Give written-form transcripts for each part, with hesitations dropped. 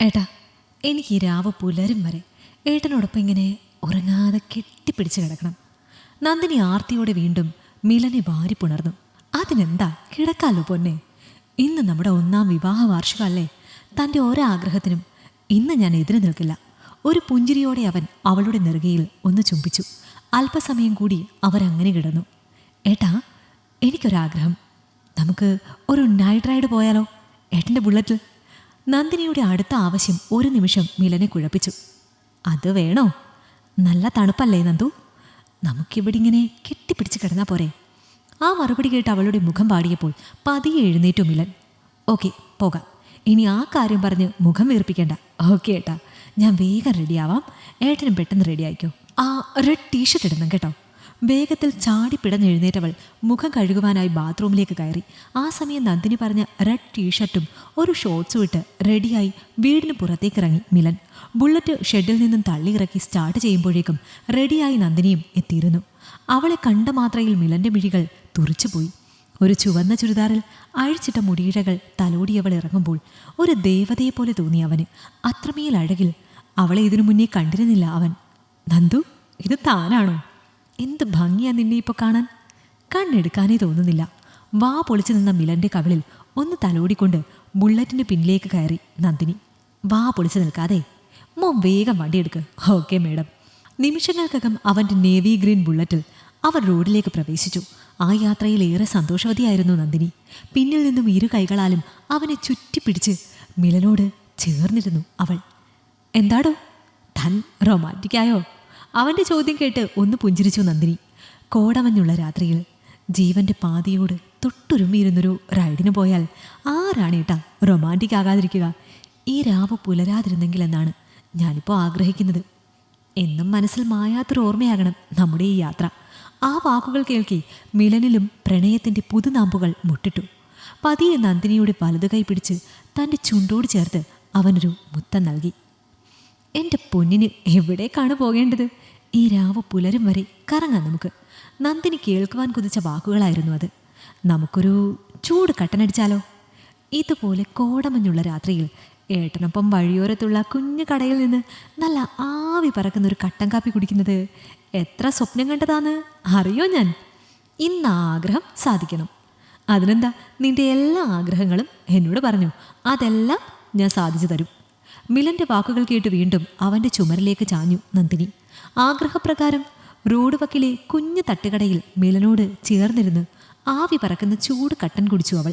ഏട്ടാ, എനിക്ക് ഈ രാവ് പുലരും വരെ ഏട്ടനോടൊപ്പം ഇങ്ങനെ ഉറങ്ങാതെ കെട്ടിപ്പിടിച്ച് കിടക്കണം. നന്ദിനി ആർത്തിയോടെ വീണ്ടും മിലനെ വാരിപ്പുണർന്നു. അതിനെന്താ, കിടക്കാലോ പൊന്നെ. ഇന്ന് നമ്മുടെ 1-ാം വിവാഹ വാർഷികമല്ലേ. തൻ്റെ ഒരാഗ്രഹത്തിനും ഇന്ന് ഞാൻ എതിര് നിൽക്കില്ല. ഒരു പുഞ്ചിരിയോടെ അവൻ അവളുടെ നെറുകയിൽ ഒന്ന് ചുംബിച്ചു. അല്പസമയം കൂടി അവരങ്ങനെ കിടന്നു. ഏട്ടാ, എനിക്കൊരാഗ്രഹം. നമുക്ക് ഒരു നൈറ്റ് റൈഡ് പോയാലോ, ഏട്ടൻ്റെ ബുള്ളറ്റിൽ? നന്ദിനിയുടെ അടുത്ത ആവശ്യം ഒരു നിമിഷം മിലനെ കുഴപ്പിച്ചു. അത് വേണോ? നല്ല തണുപ്പല്ലേ നന്ദു, നമുക്കിവിടെ ഇങ്ങനെ കെട്ടിപ്പിടിച്ച് കിടന്നാൽ പോരെ? ആ മറുപടി കേട്ട് അവളുടെ മുഖം പാടിയപ്പോൾ പതിയെ എഴുന്നേറ്റു മിലൻ. ഓക്കെ, പോകാം. ഇനി ആ കാര്യം പറഞ്ഞ് മുഖം വീർപ്പിക്കേണ്ട. ഓക്കെ ഏട്ടാ, ഞാൻ വേഗം റെഡിയാവാം. ഏട്ടനും പെട്ടെന്ന് റെഡി ആയിക്കോ. ആ റെഡ് ടീഷർട്ട് ഇടണം കേട്ടോ. വേഗത്തിൽ ചാടി പിടഞ്ഞെഴുന്നേറ്റവൾ മുഖം കഴുകുവാനായി ബാത്റൂമിലേക്ക് കയറി. ആ സമയം നന്ദിനി പറഞ്ഞ റെഡ് ടീഷർട്ടും ഒരു ഷോർട്സും ഇട്ട് റെഡിയായി വീടിന് പുറത്തേക്കിറങ്ങി മിലൻ. ബുള്ളറ്റ് ഷെഡിൽ നിന്നും തള്ളിയിറക്കി സ്റ്റാർട്ട് ചെയ്യുമ്പോഴേക്കും റെഡിയായി നന്ദിനിയും എത്തിയിരുന്നു. അവളെ കണ്ട മാത്രയിൽ മിലൻ്റെ മിഴികൾ തുറിച്ചുപോയി. ഒരു ചുവന്ന ചുരിദാറിൽ അഴിച്ചിട്ട മുടിയിഴകൾ തലോടിയവൾ ഇറങ്ങുമ്പോൾ ഒരു ദേവതയെപ്പോലെ തോന്നി അവന്. അത്രമേൽ അഴകിൽ അവളെ ഇതിനു മുന്നേ കണ്ടിരുന്നില്ല അവൻ. നന്ദു, ഇത് താനാണോ? എന്ത് ഭംഗിയാ നിന്നെ ഇപ്പോൾ കാണാൻ. കണ്ണെടുക്കാനേ തോന്നുന്നില്ല. വാ പൊളിച്ചു നിന്ന മിലൻ്റെ കവിളിൽ ഒന്ന് തലോടിക്കൊണ്ട് ബുള്ളറ്റിൻ്റെ പിന്നിലേക്ക് കയറി നന്ദിനി. വാ പൊളിച്ചു നിൽക്കാതെ മോൻ വേഗം വണ്ടിയെടുക്ക്. Okay madam. നിമിഷങ്ങൾക്കകം അവൻ്റെ നേവി ഗ്രീൻ ബുള്ളറ്റിൽ അവർ റോഡിലേക്ക് പ്രവേശിച്ചു. ആ യാത്രയിൽ ഏറെ സന്തോഷവതിയായിരുന്നു നന്ദിനി. പിന്നിൽ നിന്നും ഇരു കൈകളാലും അവനെ ചുറ്റിപ്പിടിച്ച് മിലനോട് ചേർന്നിരുന്നു അവൾ. എന്താടോ, താൻ റൊമാൻറ്റിക്കായോ? അവൻ്റെ ചോദ്യം കേട്ട് ഒന്ന് പുഞ്ചിരിച്ചു നന്ദിനി. കോടമഞ്ഞുള്ള രാത്രിയിൽ ജീവൻ്റെ പാതിയോട് തൊട്ടുരുമ്മിയിരുന്നൊരു റൈഡിന് പോയാൽ ആരാണേട്ടാ റൊമാൻറ്റിക് ആകാതിരിക്കുക? ഈ രാവ് പുലരാതിരുന്നെങ്കിലെന്നാണ് ഞാനിപ്പോൾ ആഗ്രഹിക്കുന്നത്. എന്നും മനസ്സിൽ മായാത്തൊരു ഓർമ്മയാകണം നമ്മുടെ ഈ യാത്ര. ആ വാക്കുകൾ കേൾക്കി മിലനിലും പ്രണയത്തിൻ്റെ പുതുനാമ്പുകൾ മുട്ടിട്ടു. പതിയെ നന്ദിനിയുടെ വലതുകൈ പിടിച്ച് തൻ്റെ ചുണ്ടോട് ചേർത്ത് അവനൊരു മുത്തം നൽകി. എൻ്റെ പൊന്നിന് എവിടേക്കാണ് പോകേണ്ടത്? ഈ രാവ് പുലരും വരെ കറങ്ങാം നമുക്ക്. നന്ദിനി കേൾക്കുവാൻ കുതിച്ച വാക്കുകളായിരുന്നു അത്. നമുക്കൊരു ചൂട് കട്ടനടിച്ചാലോ? ഇതുപോലെ കോടമഞ്ഞുള്ള രാത്രിയിൽ ഏട്ടനൊപ്പം വഴിയോരത്തുള്ള കുഞ്ഞു കടയിൽ നിന്ന് നല്ല ആവി പറക്കുന്നൊരു കട്ടൻ കാപ്പി കുടിക്കുന്നത് എത്ര സ്വപ്നം കണ്ടതാന്ന് അറിയോ ഞാൻ. ഇന്ന് ആഗ്രഹം സാധിക്കണം. അതിനെന്താ, നിന്റെ എല്ലാ ആഗ്രഹങ്ങളും എന്നോട് പറഞ്ഞു. അതെല്ലാം ഞാൻ സാധിച്ചു തരും. മിലൻ്റെ വാക്കുകൾ കേട്ട് വീണ്ടും അവൻ്റെ ചുമരിലേക്ക് ചാഞ്ഞു നന്ദിനി. ആഗ്രഹപ്രകാരം റോഡ് വക്കിലെ കുഞ്ഞു തട്ടുകടയിൽ മിലനോട് ചേർന്നിരുന്ന് ആവി പറക്കുന്ന ചൂട് കട്ടൻ കുടിച്ചു അവൾ.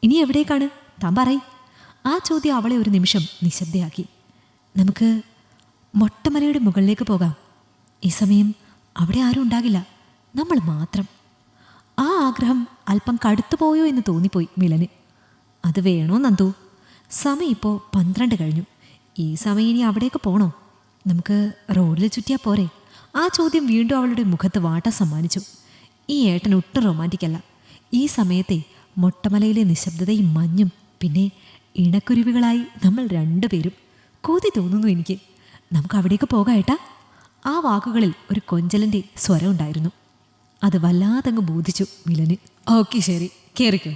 ഇനി എവിടേക്കാണ് താൻ പറയ്? ആ ചോദ്യം അവളെ ഒരു നിമിഷം നിശബ്ദയാക്കി. നമുക്ക് മൊട്ടമലയുടെ മുകളിലേക്ക് പോകാം. ഈ സമയം അവിടെ ആരും ഉണ്ടാകില്ല, നമ്മൾ മാത്രം. ആ ആഗ്രഹം അല്പം കടുത്തുപോയോ എന്ന് തോന്നിപ്പോയി മിലന്. അത് വേണോ നന്ദു? സമയം ഇപ്പോൾ 12 കഴിഞ്ഞു. ഈ സമയം ഇനി അവിടേക്ക് പോണോ? നമുക്ക് റോഡിൽ ചുറ്റിയാൽ പോരെ? ആ ചോദ്യം വീണ്ടും അവളുടെ മുഖത്ത് വാട്ട സമ്മാനിച്ചു. ഈ ഏട്ടൻ ഒട്ടും റൊമാൻറ്റിക്കല്ല. ഈ സമയത്തെ മൊട്ടമലയിലെ നിശബ്ദതയും മഞ്ഞും പിന്നെ ഇണക്കുരുവികളായി നമ്മൾ രണ്ടുപേരും. കൊതി തോന്നുന്നു എനിക്ക്. നമുക്ക് അവിടേക്ക് പോകാം ഏട്ടാ. ആ വാക്കുകളിൽ ഒരു കൊഞ്ചലിൻ്റെ സ്വരം ഉണ്ടായിരുന്നു. അത് വല്ലാതങ്ങ് ബോധിച്ചു മിലന്. ഓക്കെ ശരി, കയറിക്കോ.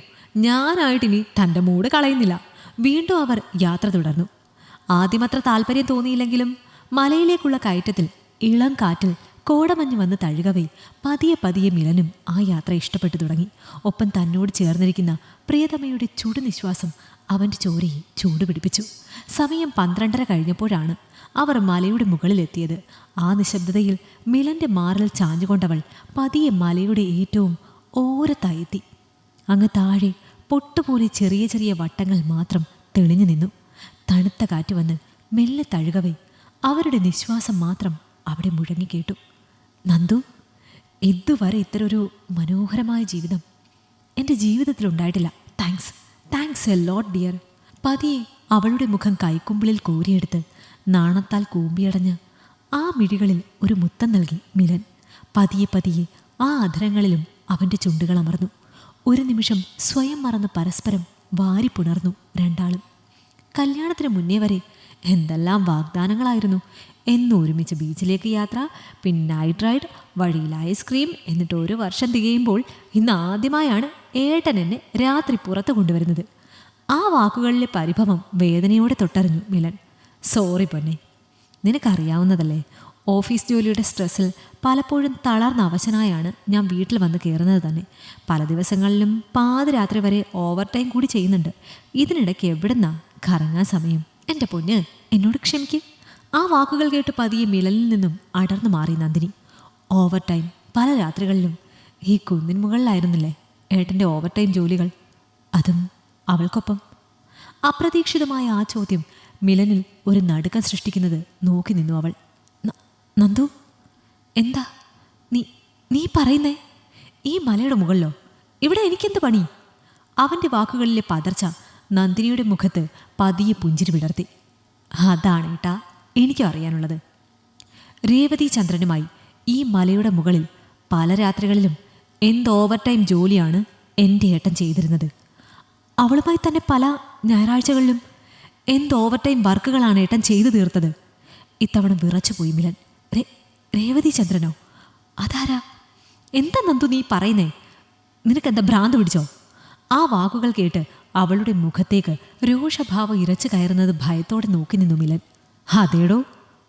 ഞാനായിട്ടിനി തൻ്റെ മൂഡ് കളയുന്നില്ല. വീണ്ടും അവർ യാത്ര തുടർന്നു. ആദ്യമത്ര താല്പര്യം തോന്നിയില്ലെങ്കിലും മലയിലേക്കുള്ള കയറ്റത്തിൽ ഇളം കാറ്റിൽ കോടമഞ്ഞ് വന്ന് തഴുകവേ പതിയെ പതിയെ മിലനും ആ യാത്ര ഇഷ്ടപ്പെട്ടു തുടങ്ങി. ഒപ്പം തന്നോട് ചേർന്നിരിക്കുന്ന പ്രിയതമയുടെ ചുടുനിശ്വാസം അവൻ്റെ ചോരയെ ചൂടുപിടിപ്പിച്ചു. സമയം 12:30 കഴിഞ്ഞപ്പോഴാണ് അവർ മലയുടെ മുകളിലെത്തിയത്. ആ നിശബ്ദതയിൽ മിലൻ്റെ മാറിൽ ചാഞ്ഞുകൊണ്ടവൾ പതിയെ മലയുടെ ഏറ്റവും ഓരത്തായെത്തി. അങ്ങ് താഴെ പൊട്ടുപോലെ ചെറിയ ചെറിയ വട്ടങ്ങൾ മാത്രം തെളിഞ്ഞു നിന്നു. തണുത്ത കാറ്റ് വന്ന് മെല്ലെ തഴുകവേ അവരുടെ നിശ്വാസം മാത്രം അവിടെ മുഴങ്ങിക്കേട്ടു. നന്ദു, ഇതുവരെ ഇത്തരൊരു മനോഹരമായ ജീവിതം എൻ്റെ ജീവിതത്തിലുണ്ടായിട്ടില്ല. Thanks a lot dear. പതിയെ അവളുടെ മുഖം കൈക്കുമ്പിളിൽ കോരിയെടുത്ത് നാണത്താൽ കൂമ്പിയടഞ്ഞ് ആ മിഴികളിൽ ഒരു മുത്തം നൽകി മിലൻ. പതിയെ പതിയെ ആ അധരങ്ങളിലും അവൻ്റെ ചുണ്ടുകൾ അമർന്നു. ഒരു നിമിഷം സ്വയം മറന്ന് പരസ്പരം വാരിപ്പുണർന്നു രണ്ടാളും. കല്യാണത്തിന് മുന്നേ വരെ എന്തെല്ലാം വാഗ്ദാനങ്ങളായിരുന്നു. എന്നും ഒരുമിച്ച് ബീച്ചിലേക്ക് യാത്ര, പിന്നെ നൈറ്റ് റൈഡ്, വഴിയിൽ ഐസ്ക്രീം. എന്നിട്ട് 1 വർഷം തികയുമ്പോൾ ഇന്ന് ആദ്യമായാണ് ഏട്ടൻ എന്നെ രാത്രി പുറത്ത് കൊണ്ടുവരുന്നത്. ആ വാക്കുകളിലെ പരിഭവം വേദനയോടെ തൊട്ടറിഞ്ഞു മിലൻ. സോറി പൊന്നെ, നിനക്കറിയാവുന്നതല്ലേ, ഓഫീസ് ജോലിയുടെ സ്ട്രെസ്സിൽ പലപ്പോഴും തളർന്ന അവശനായാണ് ഞാൻ വീട്ടിൽ വന്ന് കയറുന്നത് തന്നെ. പല ദിവസങ്ങളിലും പാതിരാത്രി വരെ ഓവർ ടൈം കൂടി ചെയ്യുന്നുണ്ട്. ഇതിനിടയ്ക്ക് എവിടുന്നാ കറങ്ങാൻ സമയം? എൻ്റെ പൊന്ന്, എന്നോട് ക്ഷമിക്ക്. ആ വാക്കുകൾ കേട്ട് പതിയെ മിലനിൽ നിന്നും അടർന്നു മാറി നന്ദിനി. ഓവർ ടൈം പല രാത്രികളിലും ഈ കുന്നിൻ മുകളിലായിരുന്നില്ലേ ഏട്ടൻ്റെ ഓവർ ടൈം ജോലികൾ? അതും അവൾക്കൊപ്പം. അപ്രതീക്ഷിതമായ ആ ചോദ്യം മിലനിൽ ഒരു നടുക്കം സൃഷ്ടിക്കുന്നത് നോക്കി നിന്നു അവൾ. നന്ദു, എന്താ നീ പറയുന്നേ? ഈ മലയുടെ മുകളിലോ? ഇവിടെ എനിക്കെന്ത് പണി? അവൻ്റെ വാക്കുകളിലെ പതർച്ച നന്ദിനിയുടെ മുഖത്ത് പതിയെ പുഞ്ചിരി വിടർത്തി. അതാണ് ഏട്ടാ എനിക്കും അറിയാനുള്ളത്. രേവതി ചന്ദ്രനുമായി ഈ മലയുടെ മുകളിൽ പല രാത്രികളിലും എന്ത് ഓവർ ടൈം ജോലിയാണ് എൻ്റെ ഏട്ടൻ ചെയ്തിരുന്നത്. അവളുമായി തന്നെ പല ഞായറാഴ്ചകളിലും എന്ത് ഓവർ ടൈം വർക്കുകളാണ് ഏട്ടൻ ചെയ്തു തീർത്തത്. ഇത്തവണ വിറച്ചു പോയി മിലൻ. രേവതി ചന്ദ്രനോ? അതാരാ? എന്താ നന്ദു നീ പറയുന്നേ? നിനക്കെന്താ ഭ്രാന്ത് പിടിച്ചോ? ആ വാക്കുകൾ കേട്ട് അവളുടെ മുഖത്തേക്ക് രോഷഭാവം ഇരച്ചു കയറുന്നത് ഭയത്തോടെ നോക്കി നിന്നു മിലൻ. അതേടോ,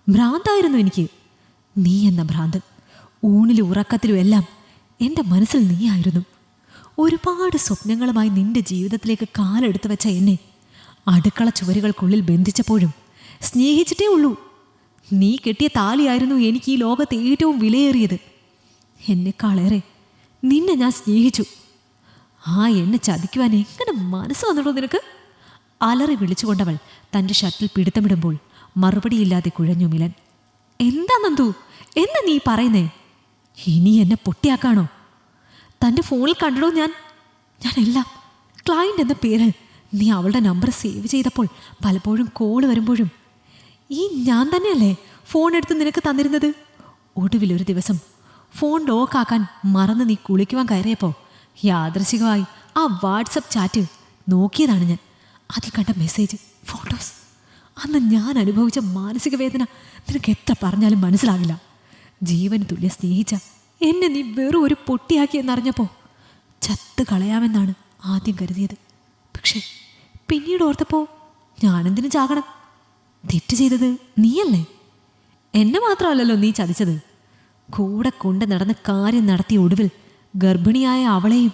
ഭ്രാന്തായിരുന്നു എനിക്ക്. നീ എന്ന ഭ്രാന്ത്. ഊണിലും ഉറക്കത്തിലും എല്ലാം എൻ്റെ മനസ്സിൽ നീയായിരുന്നു. ഒരുപാട് സ്വപ്നങ്ങളുമായി നിന്റെ ജീവിതത്തിലേക്ക് കാലെടുത്ത് വെച്ച എന്നെ അടുക്കള ചുവരുകൾക്കുള്ളിൽ ബന്ധിച്ചപ്പോഴും സ്നേഹിച്ചിട്ടേ ഉള്ളൂ. നീ കെട്ടിയ താലിയായിരുന്നു എനിക്ക് ഈ ലോകത്ത് ഏറ്റവും വിലയേറിയത്. എന്നെക്കാളേറെ നിന്നെ ഞാൻ സ്നേഹിച്ചു. ആ എന്നെ ചതിക്കുവാൻ എങ്ങനെ മനസ്സ് വന്നിട്ടോ നിനക്ക്? അലറി വിളിച്ചുകൊണ്ടവൾ തൻ്റെ ഷർട്ടിൽ പിടുത്തമിടുമ്പോൾ മറുപടിയില്ലാതെ കുഴഞ്ഞു മിലൻ. എന്താ നന്ദു, എന്താ നീ പറയുന്നേ? ഇനി എന്നെ പൊട്ടിയാക്കാണോ? തൻ്റെ ഫോണിൽ കണ്ടടോ ഞാൻ എല്ലാം. ക്ലയൻ്റ് എന്ന പേരിൽ നീ അവളുടെ നമ്പർ സേവ് ചെയ്തപ്പോൾ പലപ്പോഴും കോള് വരുമ്പോഴും ഈ ഞാൻ തന്നെയല്ലേ ഫോൺ എടുത്ത് നിനക്ക് തന്നിരുന്നത്. ഒടുവിലൊരു ദിവസം ഫോൺ ലോക്കാക്കാൻ മറന്ന് നീ കുളിക്കുവാൻ കയറിയപ്പോൾ യാദൃശികമായി ആ വാട്സപ്പ് ചാറ്റ് നോക്കിയതാണ് ഞാൻ. അതിൽ കണ്ട മെസ്സേജ്, ഫോട്ടോസ്. അന്ന് ഞാൻ അനുഭവിച്ച മാനസിക വേദന നിനക്ക് എത്ര പറഞ്ഞാലും മനസ്സിലാകില്ല. ജീവന് തുല്യം സ്നേഹിച്ച എന്നെ നീ വെറും ഒരു പൊട്ടിയാക്കിയെന്നറിഞ്ഞപ്പോൾ ചത്ത് കളയാമെന്നാണ് ആദ്യം കരുതിയത്. പക്ഷേ പിന്നീട് ഓർത്തപ്പോൾ ഞാനെന്തിനു ചാകണം? തെറ്റ് ചെയ്തത് നീയല്ലേ. എന്നെ മാത്രമല്ലല്ലോ നീ ചതിച്ചത്. കൂടെ കൊണ്ട് നടന്ന് കാര്യം നടത്തിയ ഒടുവിൽ ഗർഭിണിയായ അവളെയും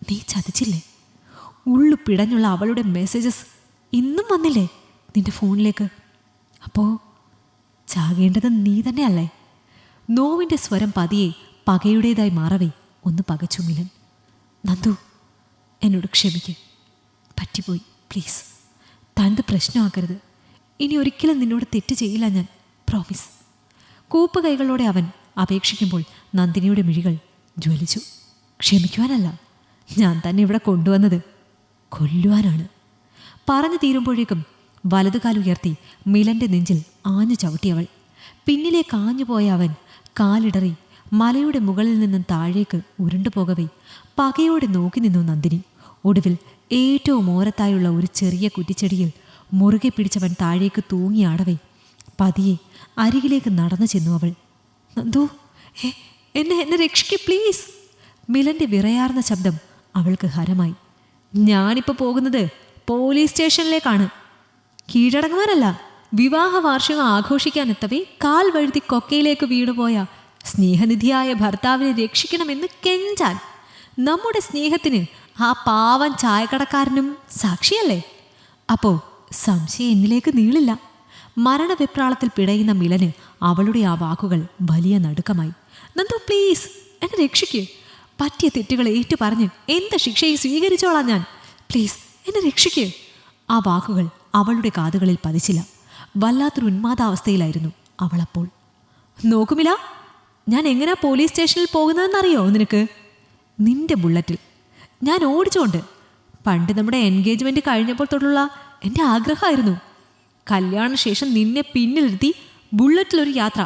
നീ ചതിച്ചില്ലേ? ഉള്ളു പിടഞ്ഞുള്ള അവളുടെ മെസ്സേജസ് ഇന്നും വന്നില്ലേ നിന്റെ ഫോണിലേക്ക്? അപ്പോൾ ചാകേണ്ടത് നീ തന്നെയല്ലേ? നോവിൻ്റെ സ്വരം പതിയെ പകയുടേതായി മാറവേ ഒന്ന് പകച്ചു മിലൻ. നന്ദു, എന്നോട് ക്ഷമിക്ക്. പറ്റിപ്പോയി, പ്ലീസ്. തൻ്റെ പ്രശ്നമാക്കരുത്. ഇനി ഒരിക്കലും നിന്നോട് തെറ്റ് ചെയ്യില്ല ഞാൻ, പ്രോമിസ്. കൂപ്പ് കൈകളോടെ അവൻ അപേക്ഷിക്കുമ്പോൾ നന്ദിനിയുടെ മിഴികൾ ജ്വലിച്ചു. ക്ഷമിക്കുവാനല്ല, ഞാൻ തന്നെ ഇവിടെ കൊണ്ടുവന്നത് കൊല്ലുവാനാണ്. പറഞ്ഞു തീരുമ്പോഴേക്കും വലതുകാലുയർത്തി മിലൻ്റെ നെഞ്ചിൽ ആഞ്ഞു ചവിട്ടിയവൾ. പിന്നിലേക്ക് ആഞ്ഞുപോയ അവൻ കാലിടറി മലയുടെ മുകളിൽ നിന്നും താഴേക്ക് ഉരുണ്ടുപോകവേ പകയോടെ നോക്കി നിന്നു നന്ദിനി. ഒടുവിൽ ഏറ്റവും ഓരത്തായുള്ള ഒരു ചെറിയ കുറ്റിച്ചെടിയിൽ മുറുകെ പിടിച്ചവൻ താഴേക്ക് തൂങ്ങിയാടവേ പതിയെ അരികിലേക്ക് നടന്നു ചെന്നു അവൾ. നന്ദു, എന്നെ രക്ഷിക്ക് പ്ലീസ്. മിലൻ്റെ വിറയാർന്ന ശബ്ദം അവൾക്ക് ഹരമായി. ഞാനിപ്പോൾ പോകുന്നത് പോലീസ് സ്റ്റേഷനിലേക്കാണ്. കീഴടങ്ങുവാനല്ല, വിവാഹ വാർഷികം ആഘോഷിക്കാനെത്തവേ കാൽ വഴുതി കൊക്കയിലേക്ക് വീണുപോയ സ്നേഹനിധിയായ ഭർത്താവിനെ രക്ഷിക്കണമെന്ന് കെഞ്ചാൻ. നമ്മുടെ സ്നേഹത്തിന് ആ പാവൻ ചായക്കടക്കാരനും സാക്ഷിയല്ലേ? അപ്പോൾ സംശയം എന്നിലേക്ക് നീളില്ല. മരണവിപ്രാളത്തിൽ പിടയുന്ന മിലന് അവളുടെ ആ വാക്കുകൾ വലിയ നടുക്കമായി. നന്ദു പ്ലീസ്, എന്നെ രക്ഷിക്ക്. പറ്റിയ തെറ്റുകൾ ഏറ്റു പറഞ്ഞ് എന്ത് ശിക്ഷയും സ്വീകരിച്ചോളാം ഞാൻ. പ്ലീസ് എന്നെ രക്ഷിക്ക്. ആ വാക്കുകൾ അവളുടെ കാതുകളിൽ പതിച്ചില്ല. വല്ലാത്തൊരു ഉന്മാദാവസ്ഥയിലായിരുന്നു അവളപ്പോൾ. നോക്കുമില്ല, ഞാൻ എങ്ങനെയാ പോലീസ് സ്റ്റേഷനിൽ പോകുന്നതെന്നറിയോ നിനക്ക്? നിന്റെ ബുള്ളറ്റിൽ ഞാൻ ഓടിച്ചോണ്ട്. പണ്ട് നമ്മുടെ എൻഗേജ്മെൻറ്റ് കഴിഞ്ഞപ്പോൾ തൊട്ടുള്ള എൻ്റെ ആഗ്രഹമായിരുന്നു. കല്യാണശേഷം നിന്നെ പിന്നിലിരുത്തി ബുള്ളറ്റിലൊരു യാത്ര.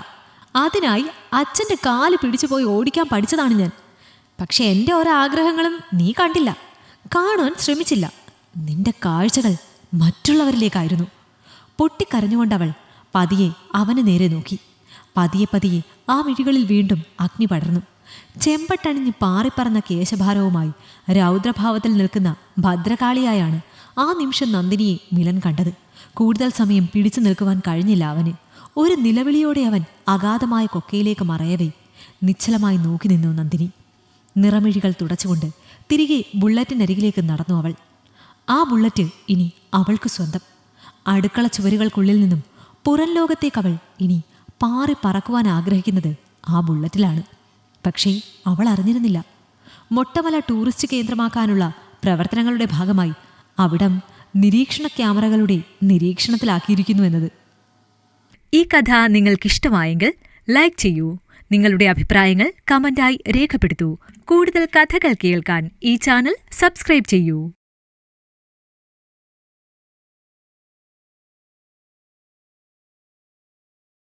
അതിനായി അച്ഛൻ്റെ കാല് പിടിച്ചു പോയി ഓടിക്കാൻ പഠിച്ചതാണ് ഞാൻ. പക്ഷെ എൻ്റെ ഓരോ ആഗ്രഹങ്ങളും നീ കണ്ടില്ല, കാണാൻ ശ്രമിച്ചില്ല. നിന്റെ കാഴ്ചകൾ മറ്റുള്ളവരിലേക്കായിരുന്നു. പൊട്ടിക്കരഞ്ഞുകൊണ്ടവൾ പതിയെ അവന് നേരെ നോക്കി. പതിയെ പതിയെ ആ മിഴികളിൽ വീണ്ടും അഗ്നി പടർന്നു. ചെമ്പട്ടണിഞ്ഞ് പാറിപ്പറന്ന കേശഭാരവുമായി രൗദ്രഭാവത്തിൽ നിൽക്കുന്ന ഭദ്രകാളിയായാണ് ആ നിമിഷം നന്ദിനിയെ മിലൻ കണ്ടത്. കൂടുതൽ സമയം പിടിച്ചു നിൽക്കുവാൻ കഴിഞ്ഞില്ല അവന്. ഒരു നിലവിളിയോടെ അവൻ അഗാധമായ കൊക്കയിലേക്ക് മറയവേ നിശ്ചലമായി നോക്കി നിന്നു നന്ദിനി. നിറമിഴികൾ തുടച്ചുകൊണ്ട് തിരികെ ബുള്ളറ്റിനരികിലേക്ക് നടന്നു അവൾ. ആ ബുള്ളറ്റ് ഇനി അവൾക്ക് സ്വന്തം. അടുക്കള ചുവരുകൾക്കുള്ളിൽ നിന്നും പുറം ലോകത്തേക്ക് അവൾ ഇനി പാറി പറക്കുവാൻ ആഗ്രഹിക്കുന്നത് ആ ബുള്ളറ്റിലാണ്. പക്ഷേ അവൾ അറിഞ്ഞിരുന്നില്ല, മൊട്ടമല ടൂറിസ്റ്റ് കേന്ദ്രമാക്കാനുള്ള പ്രവർത്തനങ്ങളുടെ ഭാഗമായി അവിടം നിരീക്ഷണ ക്യാമറകളുടെ നിരീക്ഷണത്തിലാക്കിയിരിക്കുന്നു എന്നത്. ഈ കഥ നിങ്ങൾക്കിഷ്ടമായെങ്കിൽ ലൈക്ക് ചെയ്യൂ. നിങ്ങളുടെ അഭിപ്രായങ്ങൾ കമന്റായി രേഖപ്പെടുത്തൂ. കൂടുതൽ കഥകൾ കേൾക്കാൻ ഈ ചാനൽ സബ്സ്ക്രൈബ് ചെയ്യൂ.